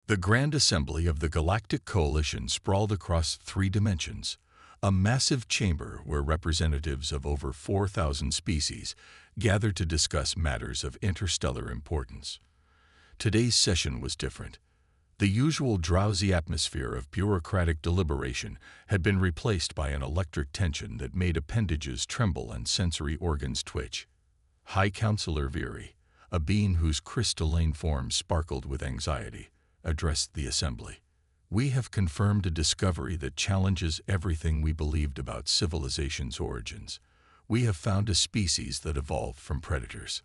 The Grand Assembly of the Galactic Coalition sprawled across 3 dimensions, a massive chamber where representatives of over 4,000 species gathered to discuss matters of interstellar importance. Today's session was different. The usual drowsy atmosphere of bureaucratic deliberation had been replaced by an electric tension that made appendages tremble and sensory organs twitch. High Counselor Viri, a being whose crystalline form sparkled with anxiety, addressed the assembly. "We have confirmed a discovery that challenges everything we believed about civilization's origins. We have found a species that evolved from predators."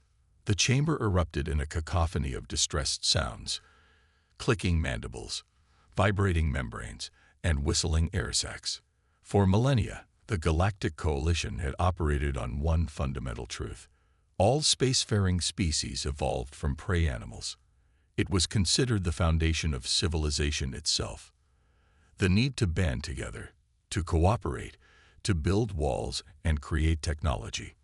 The chamber erupted in a cacophony of distressed sounds: clicking mandibles, vibrating membranes, and whistling air sacs. For millennia, the Galactic Coalition had operated on one fundamental truth: all spacefaring species evolved from prey animals. It was considered the foundation of civilization itself. The need to band together, to cooperate, to build walls and create technology,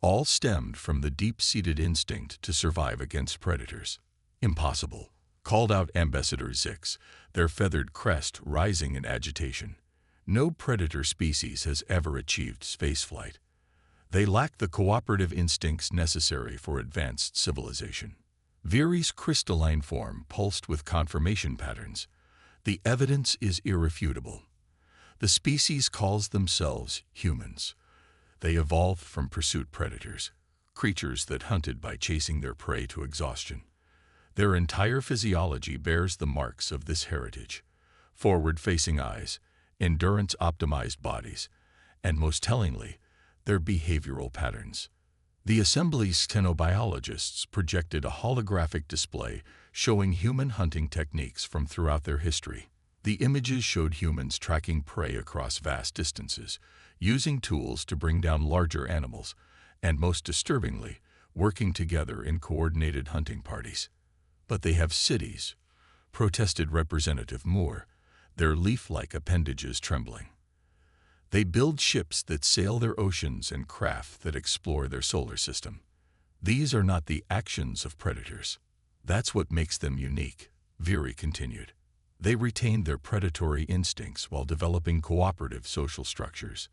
all stemmed from the deep-seated instinct to survive against predators. "Impossible," called out Ambassador Zix, their feathered crest rising in agitation. "No predator species has ever achieved spaceflight. They lack the cooperative instincts necessary for advanced civilization." Viri's crystalline form pulsed with confirmation patterns. "The evidence is irrefutable. The species calls themselves humans. They evolved from pursuit predators, creatures that hunted by chasing their prey to exhaustion. Their entire physiology bears the marks of this heritage: forward-facing eyes, endurance-optimized bodies, and most tellingly, their behavioral patterns." The Assembly's xenobiologists projected a holographic display showing human hunting techniques from throughout their history. The images showed humans tracking prey across vast distances, using tools to bring down larger animals, and most disturbingly, working together in coordinated hunting parties. "But they have cities," protested Representative Moore, their leaf-like appendages trembling. "They build ships that sail their oceans and craft that explore their solar system. These are not the actions of predators. That's what makes them unique," Viri continued. "They retain their predatory instincts while developing cooperative social structures.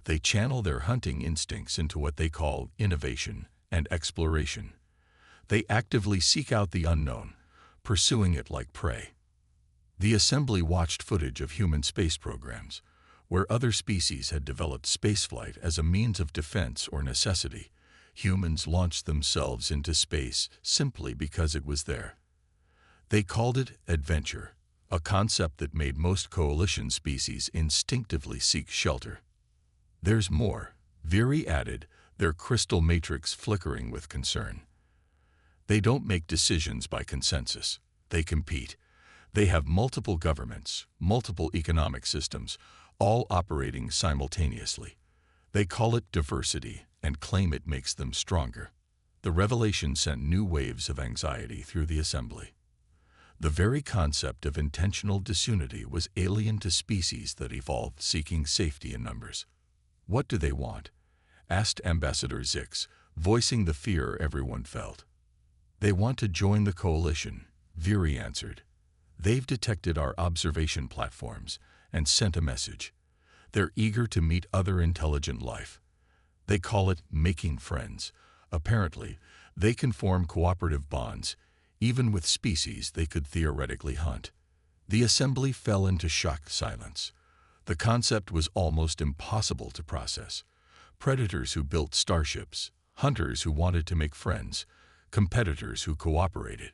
They channel their hunting instincts into what they call innovation and exploration. They actively seek out the unknown, pursuing it like prey." The Assembly watched footage of human space programs, where other species had developed spaceflight as a means of defense or necessity. Humans launched themselves into space simply because it was there. They called it adventure, a concept that made most coalition species instinctively seek shelter. "There's more," Viri added, their crystal matrix flickering with concern. "They don't make decisions by consensus. They compete. They have multiple governments, multiple economic systems, all operating simultaneously. They call it diversity and claim it makes them stronger." The revelation sent new waves of anxiety through the Assembly. The very concept of intentional disunity was alien to species that evolved seeking safety in numbers. "What do they want?" asked Ambassador Zix, voicing the fear everyone felt. "They want to join the coalition," Viri answered. "They've detected our observation platforms and sent a message. They're eager to meet other intelligent life. They call it making friends. Apparently, they can form cooperative bonds, even with species they could theoretically hunt." The Assembly fell into shocked silence. The concept was almost impossible to process. Predators who built starships, hunters who wanted to make friends, competitors who cooperated.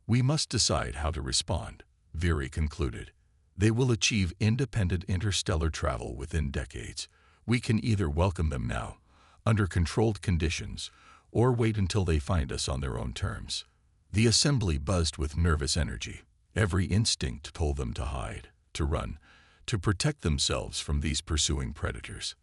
"We must decide how to respond," Viri concluded. "They will achieve independent interstellar travel within decades. We can either welcome them now, under controlled conditions, or wait until they find us on their own terms." The Assembly buzzed with nervous energy. Every instinct told them to hide, to run, to protect themselves from these pursuing predators.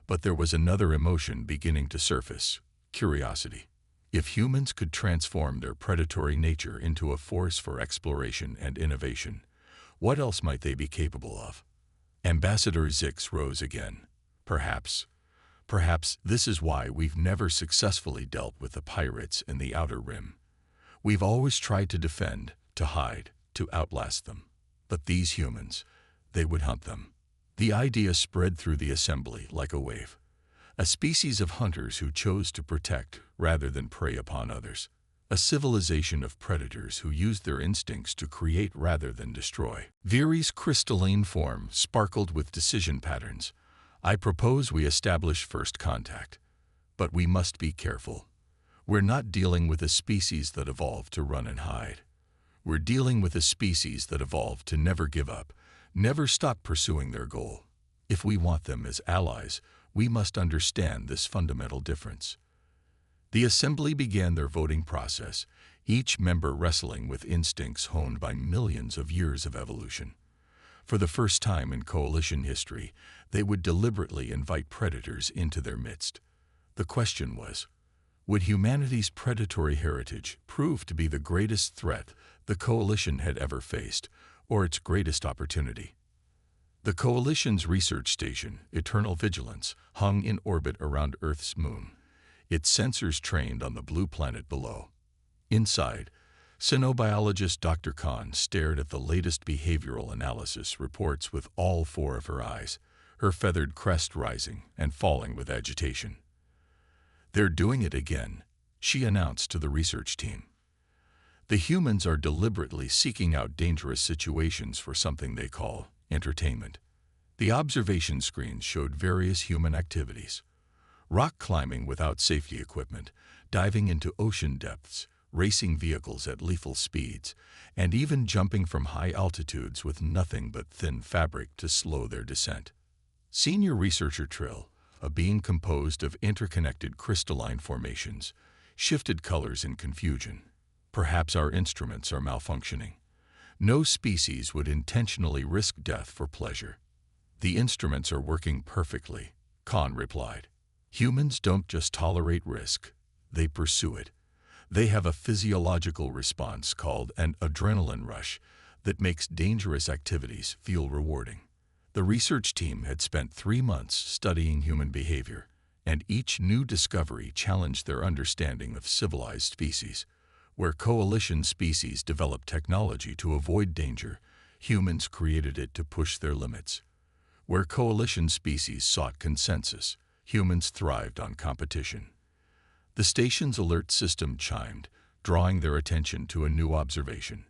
But there was another emotion beginning to surface: curiosity. If humans could transform their predatory nature into a force for exploration and innovation, what else might they be capable of? Ambassador Zix rose again. Perhaps this is why we've never successfully dealt with the pirates in the Outer Rim. We've always tried to defend, to hide, to outlast them. But these humans, they would hunt them. The idea spread through the assembly like a wave. A species of hunters who chose to protect rather than prey upon others. A civilization of predators who used their instincts to create rather than destroy. Viri's crystalline form sparkled with decision patterns. I propose we establish first contact. But we must be careful. We're not dealing with a species that evolved to run and hide. We're dealing with a species that evolved to never give up, never stop pursuing their goal. If we want them as allies, we must understand this fundamental difference. The assembly began their voting process, each member wrestling with instincts honed by millions of years of evolution. For the first time in coalition history, they would deliberately invite predators into their midst. The question was, would humanity's predatory heritage prove to be the greatest threat the coalition had ever faced, or its greatest opportunity? The coalition's research station, Eternal Vigilance, hung in orbit around Earth's moon, its sensors trained on the blue planet below. Inside, Xenobiologist Dr. Khan stared at the latest behavioral analysis reports with all four of her eyes, her feathered crest rising and falling with agitation. "They're doing it again," she announced to the research team. "The humans are deliberately seeking out dangerous situations for something they call entertainment." The observation screens showed various human activities: rock climbing without safety equipment, diving into ocean depths, racing vehicles at lethal speeds, and even jumping from high altitudes with nothing but thin fabric to slow their descent. Senior researcher Trill, a being composed of interconnected crystalline formations, shifted colors in confusion. "Perhaps our instruments are malfunctioning. No species would intentionally risk death for pleasure." "The instruments are working perfectly," Khan replied. "Humans don't just tolerate risk, they pursue it. They have a physiological response called an adrenaline rush that makes dangerous activities feel rewarding." The research team had spent 3 months studying human behavior, and each new discovery challenged their understanding of civilized species. Where coalition species developed technology to avoid danger, humans created it to push their limits. Where coalition species sought consensus, humans thrived on competition. The station's alert system chimed, drawing their attention to a new observation.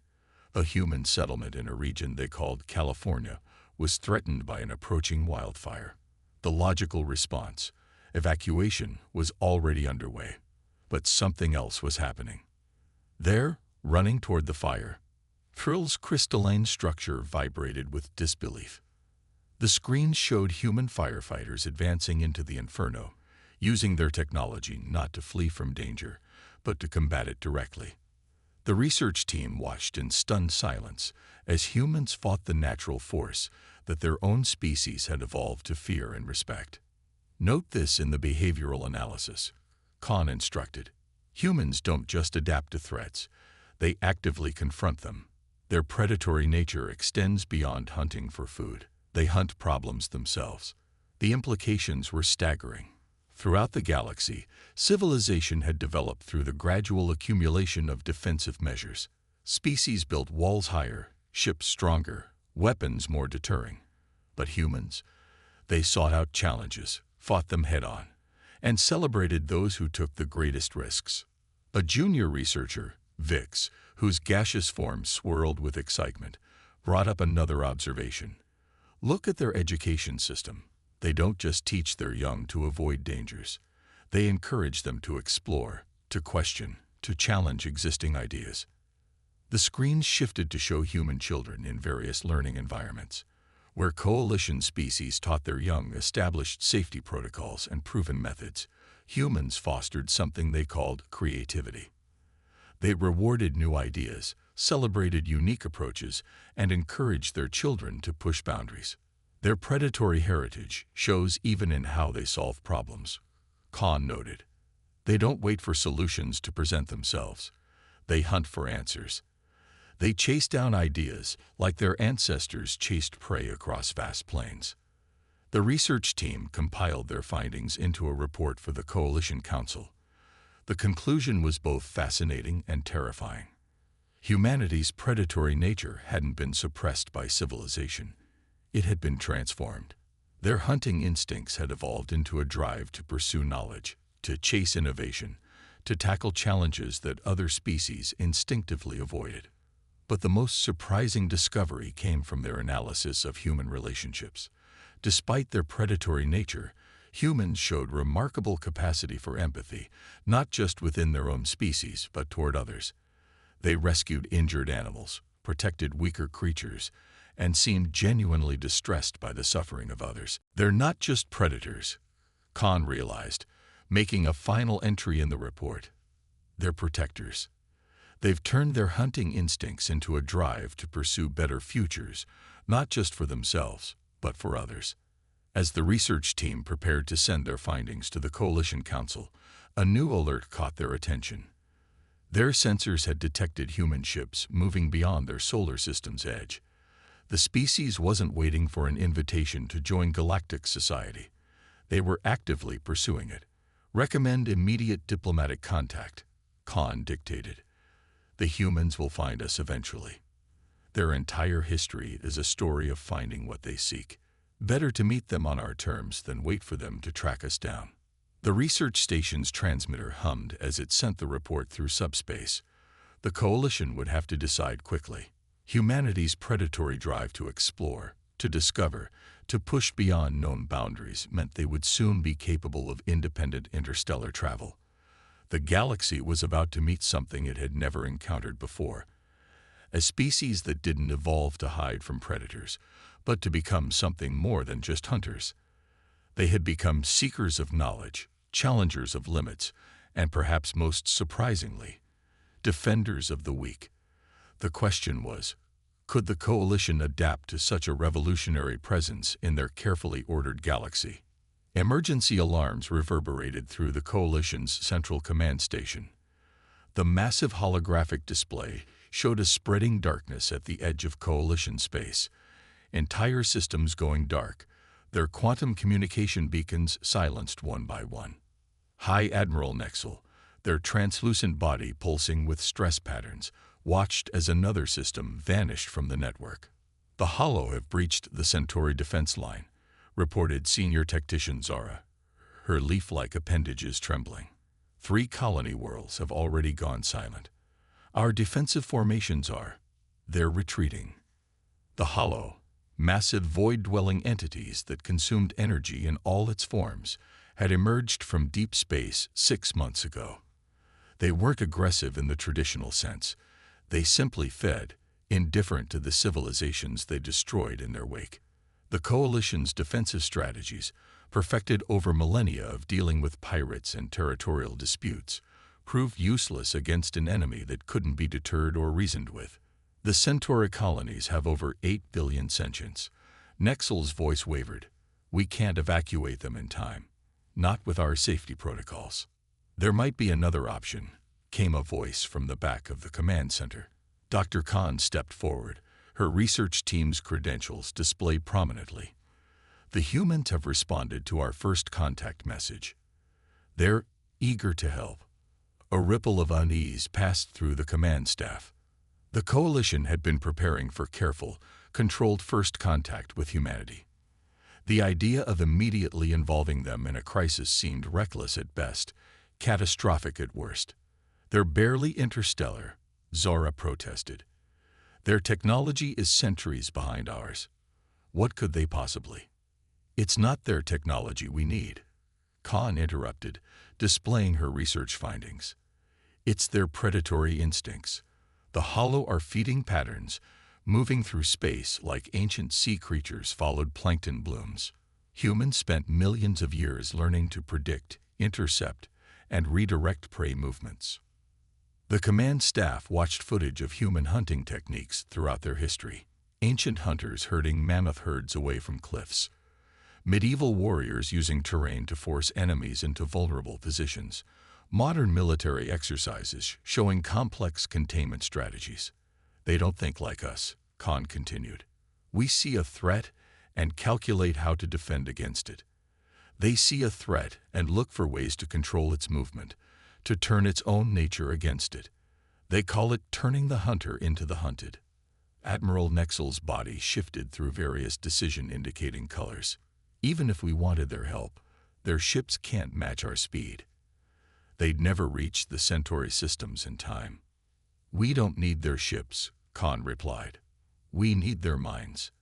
A human settlement in a region they called California was threatened by an approaching wildfire. The logical response, evacuation, was already underway. But something else was happening. There, running toward the fire, Trill's crystalline structure vibrated with disbelief. The screens showed human firefighters advancing into the inferno, using their technology not to flee from danger, but to combat it directly. The research team watched in stunned silence as humans fought the natural force that their own species had evolved to fear and respect. "Note this in the behavioral analysis," Khan instructed. "Humans don't just adapt to threats, they actively confront them. Their predatory nature extends beyond hunting for food. They hunt problems themselves." The implications were staggering. Throughout the galaxy, civilization had developed through the gradual accumulation of defensive measures. Species built walls higher, ships stronger, weapons more deterring. But humans, they sought out challenges, fought them head-on, and celebrated those who took the greatest risks. A junior researcher, Vix, whose gaseous form swirled with excitement, brought up another observation. "Look at their education system. They don't just teach their young to avoid dangers. They encourage them to explore, to question, to challenge existing ideas." The screens shifted to show human children in various learning environments. Where coalition species taught their young established safety protocols and proven methods, humans fostered something they called creativity. They rewarded new ideas, celebrated unique approaches, and encouraged their children to push boundaries. Their predatory heritage shows even in how they solve problems. Khan noted, "They don't wait for solutions to present themselves. They hunt for answers. They chase down ideas like their ancestors chased prey across vast plains." The research team compiled their findings into a report for the Coalition Council. The conclusion was both fascinating and terrifying. Humanity's predatory nature hadn't been suppressed by civilization. It had been transformed. Their hunting instincts had evolved into a drive to pursue knowledge, to chase innovation, to tackle challenges that other species instinctively avoided. But the most surprising discovery came from their analysis of human relationships. Despite their predatory nature, humans showed remarkable capacity for empathy, not just within their own species, but toward others. They rescued injured animals, protected weaker creatures, and seemed genuinely distressed by the suffering of others. They're not just predators, Khan realized, making a final entry in the report. They're protectors. They've turned their hunting instincts into a drive to pursue better futures, not just for themselves, but for others. As the research team prepared to send their findings to the Coalition Council, a new alert caught their attention. Their sensors had detected human ships moving beyond their solar system's edge. The species wasn't waiting for an invitation to join Galactic society. They were actively pursuing it. Recommend immediate diplomatic contact, Khan dictated. The humans will find us eventually. Their entire history is a story of finding what they seek. Better to meet them on our terms than wait for them to track us down. The research station's transmitter hummed as it sent the report through subspace. The Coalition would have to decide quickly. Humanity's predatory drive to explore, to discover, to push beyond known boundaries meant they would soon be capable of independent interstellar travel. The galaxy was about to meet something it had never encountered before. A species that didn't evolve to hide from predators, but to become something more than just hunters. They had become seekers of knowledge, challengers of limits, and perhaps most surprisingly, defenders of the weak. The question was, could the Coalition adapt to such a revolutionary presence in their carefully ordered galaxy? Emergency alarms reverberated through the Coalition's central command station. The massive holographic display showed a spreading darkness at the edge of Coalition space. Entire systems going dark, their quantum communication beacons silenced one by one. High Admiral Nexel, their translucent body pulsing with stress patterns, watched as another system vanished from the network. The Hollow have breached the Centauri defense line, reported Senior Tactician Zara, her leaf-like appendages trembling. 3 colony worlds have already gone silent. Our defensive formations they're retreating. The Hollow, massive void-dwelling entities that consumed energy in all its forms, had emerged from deep space 6 months ago. They weren't aggressive in the traditional sense. They simply fed, indifferent to the civilizations they destroyed in their wake. The Coalition's defensive strategies, perfected over millennia of dealing with pirates and territorial disputes, proved useless against an enemy that couldn't be deterred or reasoned with. The Centauri colonies have over 8 billion sentients. Nexel's voice wavered. We can't evacuate them in time. Not with our safety protocols. There might be another option, came a voice from the back of the command center. Dr. Khan stepped forward, her research team's credentials displayed prominently. The humans have responded to our first contact message. They're eager to help. A ripple of unease passed through the command staff. The Coalition had been preparing for careful, controlled first contact with humanity. The idea of immediately involving them in a crisis seemed reckless at best, catastrophic at worst. They're barely interstellar, Zora protested. Their technology is centuries behind ours. What could they possibly? It's not their technology we need, Khan interrupted, displaying her research findings. It's their predatory instincts. The Hollow are feeding patterns, moving through space like ancient sea creatures followed plankton blooms. Humans spent millions of years learning to predict, intercept, and redirect prey movements. The command staff watched footage of human hunting techniques throughout their history. Ancient hunters herding mammoth herds away from cliffs. Medieval warriors using terrain to force enemies into vulnerable positions. Modern military exercises showing complex containment strategies. They don't think like us, Khan continued. We see a threat and calculate how to defend against it. They see a threat and look for ways to control its movement, to turn its own nature against it. They call it turning the hunter into the hunted. Admiral Nexel's body shifted through various decision-indicating colors. Even if we wanted their help, their ships can't match our speed. They'd never reach the Centauri systems in time. We don't need their ships, Khan replied. We need their minds,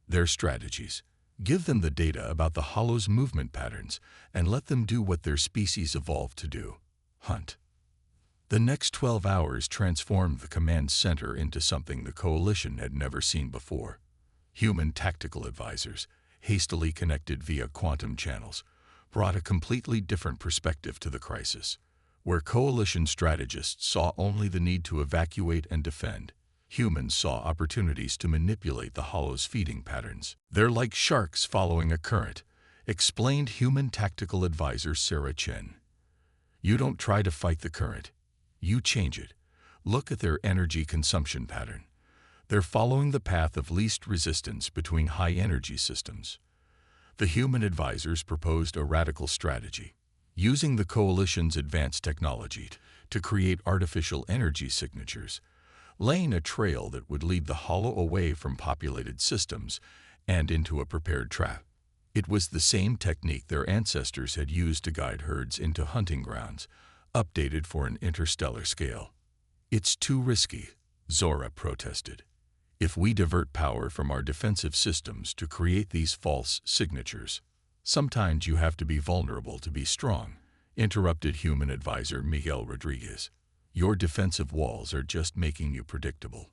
their strategies. Give them the data about the Hollows' movement patterns and let them do what their species evolved to do: hunt. The next 12 hours transformed the command center into something the Coalition had never seen before. Human tactical advisors, hastily connected via quantum channels, brought a completely different perspective to the crisis. Where Coalition strategists saw only the need to evacuate and defend, humans saw opportunities to manipulate the Hollows' feeding patterns. They're like sharks following a current, explained human tactical advisor Sarah Chen. You don't try to fight the current. You change it. Look at their energy consumption pattern. They're following the path of least resistance between high-energy systems. The human advisors proposed a radical strategy, using the Coalition's advanced technology to create artificial energy signatures, laying a trail that would lead the Hollow away from populated systems and into a prepared trap. It was the same technique their ancestors had used to guide herds into hunting grounds, updated for an interstellar scale. It's too risky, Zora protested. If we divert power from our defensive systems to create these false signatures, sometimes you have to be vulnerable to be strong, interrupted human advisor Miguel Rodriguez. Your defensive walls are just making you predictable.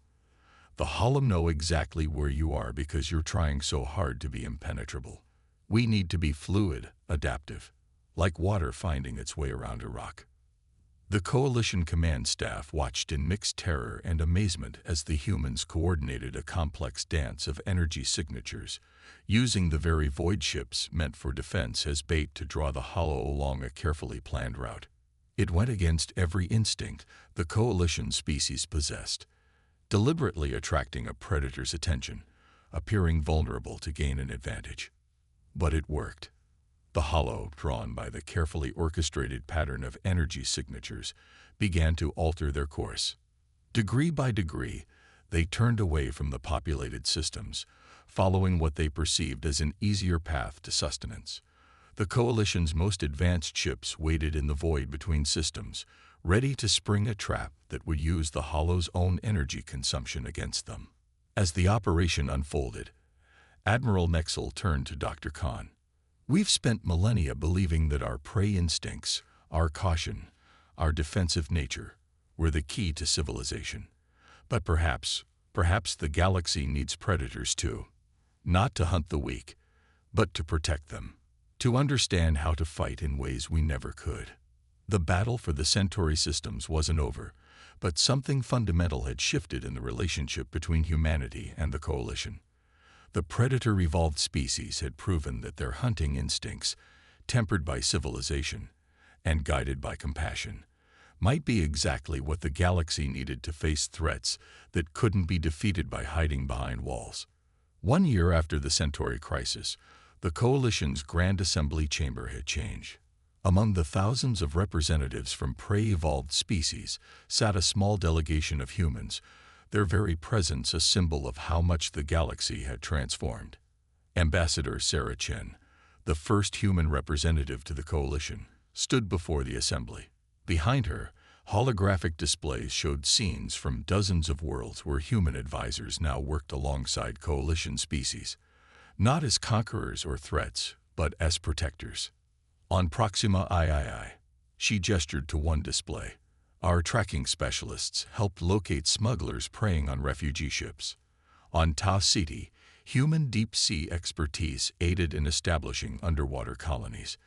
The Hollow know exactly where you are because you're trying so hard to be impenetrable. We need to be fluid, adaptive, like water finding its way around a rock. The Coalition command staff watched in mixed terror and amazement as the humans coordinated a complex dance of energy signatures, using the very void ships meant for defense as bait to draw the Hollow along a carefully planned route. It went against every instinct the Coalition species possessed, deliberately attracting a predator's attention, appearing vulnerable to gain an advantage. But it worked. The Hollow, drawn by the carefully orchestrated pattern of energy signatures, began to alter their course. Degree by degree, they turned away from the populated systems, following what they perceived as an easier path to sustenance. The Coalition's most advanced ships waited in the void between systems, ready to spring a trap that would use the Hollow's own energy consumption against them. As the operation unfolded, Admiral Nexel turned to Dr. Khan. We've spent millennia believing that our prey instincts, our caution, our defensive nature, were the key to civilization. But perhaps the galaxy needs predators too. Not to hunt the weak, but to protect them. To understand how to fight in ways we never could. The battle for the Centauri systems wasn't over, but something fundamental had shifted in the relationship between humanity and the Coalition. The predator-evolved species had proven that their hunting instincts, tempered by civilization and guided by compassion, might be exactly what the galaxy needed to face threats that couldn't be defeated by hiding behind walls. 1 year after the Centauri crisis, the Coalition's Grand Assembly chamber had changed. Among the thousands of representatives from prey-evolved species sat a small delegation of humans, their very presence a symbol of how much the galaxy had transformed. Ambassador Sarah Chen, the first human representative to the Coalition, stood before the assembly. Behind her, holographic displays showed scenes from dozens of worlds where human advisors now worked alongside Coalition species, not as conquerors or threats, but as protectors. On Proxima III, she gestured to one display. Our tracking specialists helped locate smugglers preying on refugee ships. On Tau Ceti, human deep-sea expertise aided in establishing underwater colonies.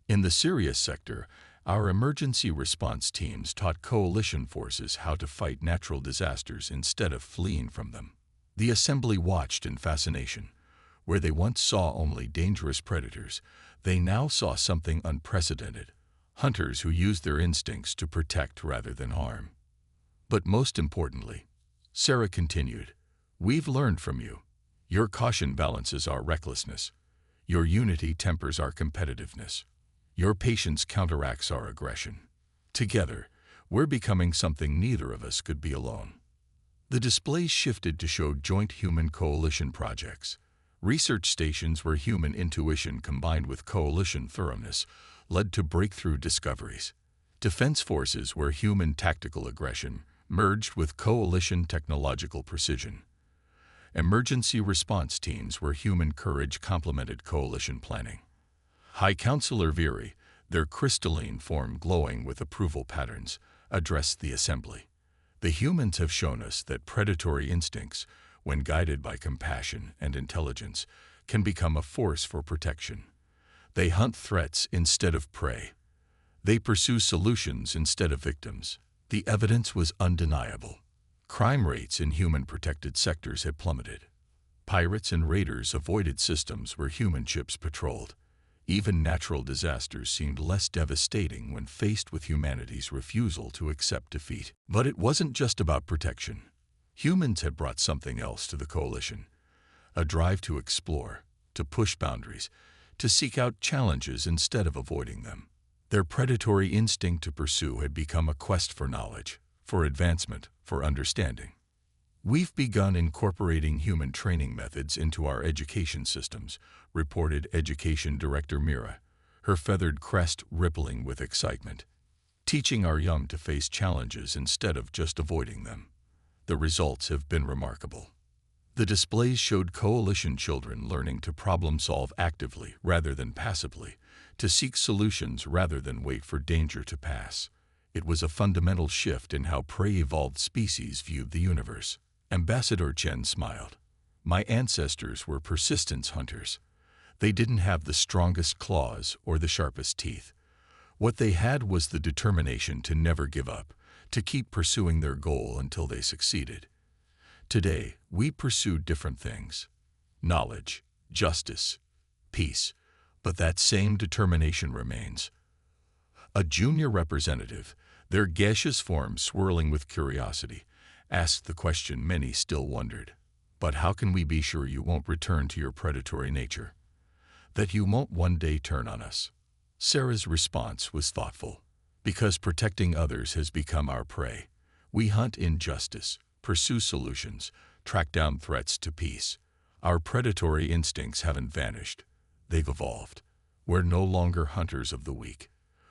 In the Sirius sector, our emergency response teams taught Coalition forces how to fight natural disasters instead of fleeing from them. The assembly watched in fascination. Where they once saw only dangerous predators, they now saw something unprecedented. Hunters who used their instincts to protect rather than harm. But most importantly, Sarah continued, we've learned from you. Your caution balances our recklessness. Your unity tempers our competitiveness. Your patience counteracts our aggression. Together, We're becoming something neither of us could be alone. The displays shifted to show joint human coalition projects, research stations where human intuition combined with coalition thoroughness led to breakthrough discoveries, defense forces where human tactical aggression merged with coalition technological precision, emergency response teams where human courage complemented coalition planning. High Counselor Viri, their crystalline form glowing with approval patterns, addressed the assembly. The humans have shown us that predatory instincts, when guided by compassion and intelligence, can become a force for protection. They hunt threats instead of prey. They pursue solutions instead of victims. The evidence was undeniable. Crime rates in human-protected sectors had plummeted. Pirates and raiders avoided systems where human ships patrolled. Even natural disasters seemed less devastating when faced with humanity's refusal to accept defeat. But it wasn't just about protection. Humans had brought something else to the coalition: a drive to explore, to push boundaries, to seek out challenges instead of avoiding them. Their predatory instinct to pursue had become a quest for knowledge, for advancement, for understanding. We've begun incorporating human training methods into our education systems, reported Education Director Mira, her feathered crest rippling with excitement, teaching our young to face challenges instead of just avoiding them. The results have been remarkable. The displays showed coalition children learning to problem-solve actively rather than passively, to seek solutions rather than wait for danger to pass. It was a fundamental shift in how prey-evolved species viewed the universe. Ambassador Chen smiled. My ancestors were persistence hunters. They didn't have the strongest claws or the sharpest teeth. What they had was the determination to never give up, to keep pursuing their goal until they succeeded. Today, we pursue different things: knowledge, justice, peace, but that same determination remains. A junior representative, their gaseous form swirling with curiosity, asked the question many still wondered. But how can we be sure you won't return to your predatory nature? That you won't one day turn on us? Sarah's response was thoughtful. Because protecting others has become our prey. We hunt injustice, pursue solutions, track down threats to peace. Our predatory instincts haven't vanished. They've evolved. We're no longer hunters of the weak.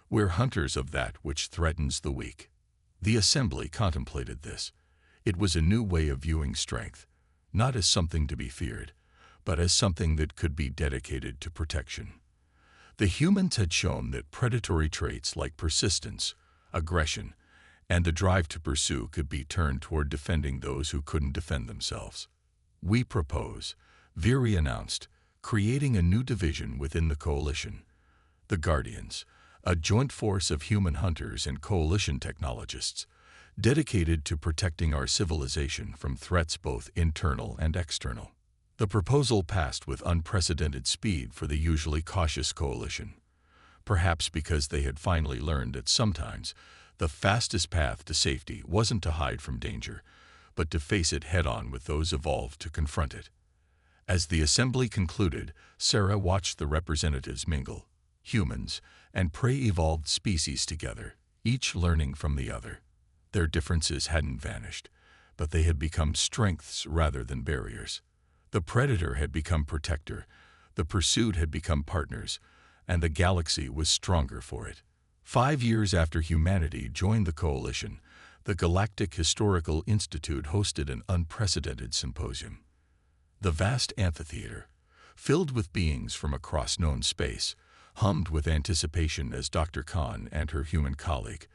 We're hunters of that which threatens the weak. The assembly contemplated this. It was a new way of viewing strength, not as something to be feared, but as something that could be dedicated to protection. The humans had shown that predatory traits like persistence, aggression, and the drive to pursue could be turned toward defending those who couldn't defend themselves. We propose, Viri announced, creating a new division within the coalition, the Guardians, a joint force of human hunters and coalition technologists, dedicated to protecting our civilization from threats both internal and external. The proposal passed with unprecedented speed for the usually cautious coalition, perhaps because they had finally learned that sometimes the fastest path to safety wasn't to hide from danger, but to face it head-on with those evolved to confront it. As the assembly concluded, Sarah watched the representatives mingle, humans and prey-evolved species together, each learning from the other. Their differences hadn't vanished, but they had become strengths rather than barriers. The predator had become protector, the pursued had become partners, and the galaxy was stronger for it. 5 years after humanity joined the coalition, the Galactic Historical Institute hosted an unprecedented symposium. The vast amphitheater, filled with beings from across known space, hummed with anticipation as Dr. Khan and her human colleague,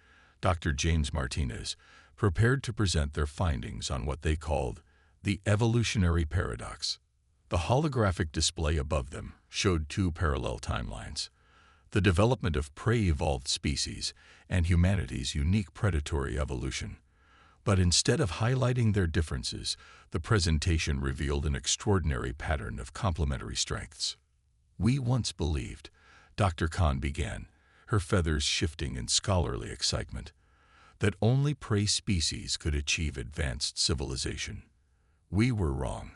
Dr. James Martinez, prepared to present their findings on what they called the evolutionary paradox. The holographic display above them showed 2 parallel timelines: the development of prey-evolved species and humanity's unique predatory evolution. But instead of highlighting their differences, the presentation revealed an extraordinary pattern of complementary strengths. We once believed, Dr. Khan began, her feathers shifting in scholarly excitement, that only prey species could achieve advanced civilization. We were wrong.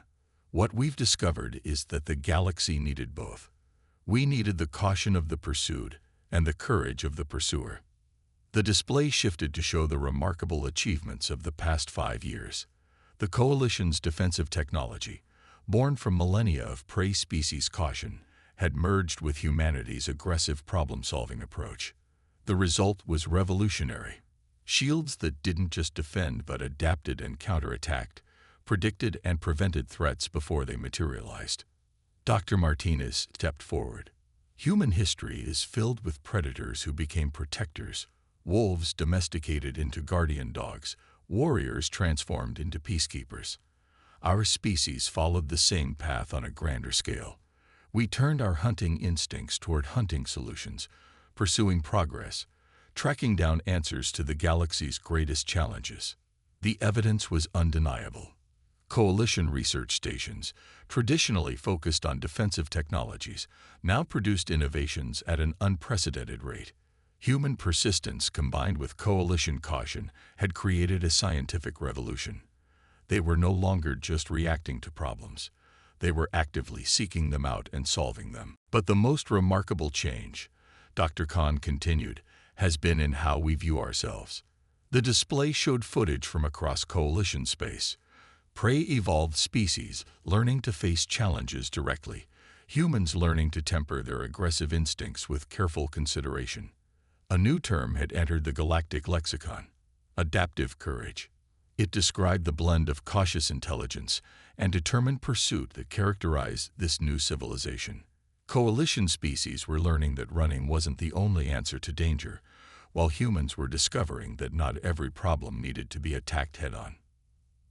What we've discovered is that the galaxy needed both. We needed the caution of the pursued and the courage of the pursuer. The display shifted to show the remarkable achievements of the past 5 years. The Coalition's defensive technology, born from millennia of prey species caution, had merged with humanity's aggressive problem-solving approach. The result was revolutionary. Shields that didn't just defend but adapted and counterattacked, predicted and prevented threats before they materialized. Dr. Martinez stepped forward. Human history is filled with predators who became protectors, wolves domesticated into guardian dogs, warriors transformed into peacekeepers. Our species followed the same path on a grander scale. We turned our hunting instincts toward hunting solutions, pursuing progress, tracking down answers to the galaxy's greatest challenges. The evidence was undeniable. Coalition research stations, traditionally focused on defensive technologies, now produced innovations at an unprecedented rate. Human persistence combined with Coalition caution had created a scientific revolution. They were no longer just reacting to problems. They were actively seeking them out and solving them. But the most remarkable change, Dr. Khan continued, has been in how we view ourselves. The display showed footage from across Coalition space. Prey-evolved species learning to face challenges directly, humans learning to temper their aggressive instincts with careful consideration. A new term had entered the galactic lexicon: adaptive courage. It described the blend of cautious intelligence and determined pursuit that characterized this new civilization. Coalition species were learning that running wasn't the only answer to danger, while humans were discovering that not every problem needed to be attacked head-on.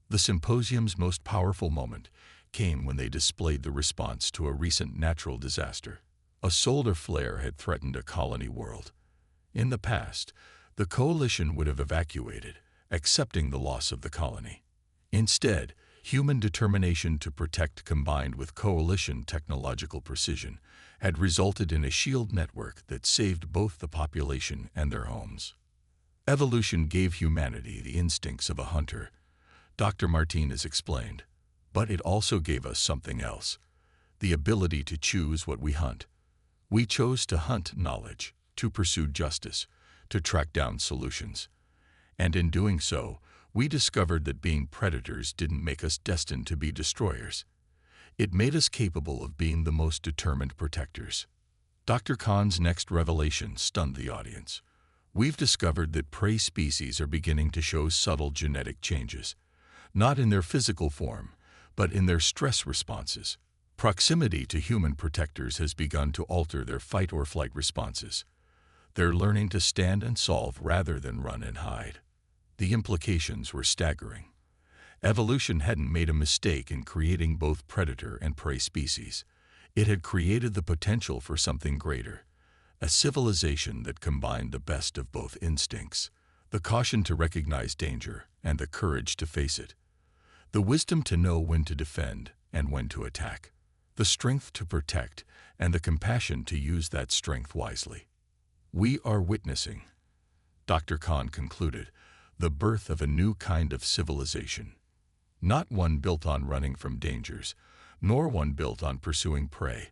The symposium's most powerful moment came when they displayed the response to a recent natural disaster. A solar flare had threatened a colony world. In the past, the Coalition would have evacuated, accepting the loss of the colony. Instead, human determination to protect combined with Coalition technological precision had resulted in a shield network that saved both the population and their homes. Evolution gave humanity the instincts of a hunter, Dr. Martinez explained, but it also gave us something else: the ability to choose what we hunt. We chose to hunt knowledge, to pursue justice, to track down solutions. And in doing so, we discovered that being predators didn't make us destined to be destroyers. It made us capable of being the most determined protectors. Dr. Khan's next revelation stunned the audience. We've discovered that prey species are beginning to show subtle genetic changes, not in their physical form, but in their stress responses. Proximity to human protectors has begun to alter their fight-or-flight responses. They're learning to stand and solve rather than run and hide. The implications were staggering. Evolution hadn't made a mistake in creating both predator and prey species. It had created the potential for something greater, a civilization that combined the best of both instincts: the caution to recognize danger and the courage to face it, the wisdom to know when to defend and when to attack, the strength to protect and the compassion to use that strength wisely. We are witnessing, Dr. Khan concluded, the birth of a new kind of civilization. Not one built on running from dangers, nor one built on pursuing prey,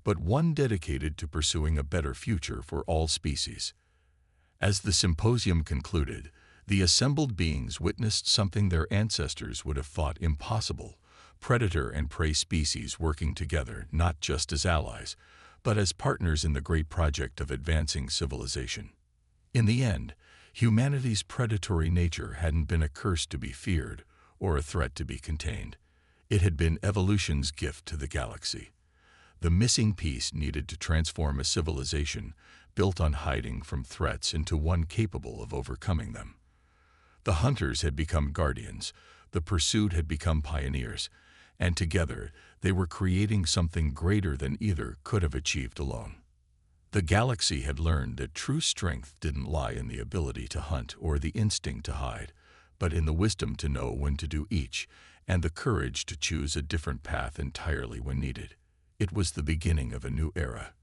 but one dedicated to pursuing a better future for all species. As the symposium concluded, the assembled beings witnessed something their ancestors would have thought impossible: predator and prey species working together not just as allies, but as partners in the great project of advancing civilization. In the end, humanity's predatory nature hadn't been a curse to be feared or a threat to be contained. It had been evolution's gift to the galaxy, the missing piece needed to transform a civilization built on hiding from threats into one capable of overcoming them. The hunters had become guardians, the pursued had become pioneers, and together they were creating something greater than either could have achieved alone. The galaxy had learned that true strength didn't lie in the ability to hunt or the instinct to hide, but in the wisdom to know when to do each and the courage to choose a different path entirely when needed. It was the beginning of a new era,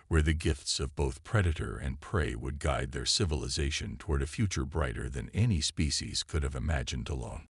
where the gifts of both predator and prey would guide their civilization toward a future brighter than any species could have imagined alone.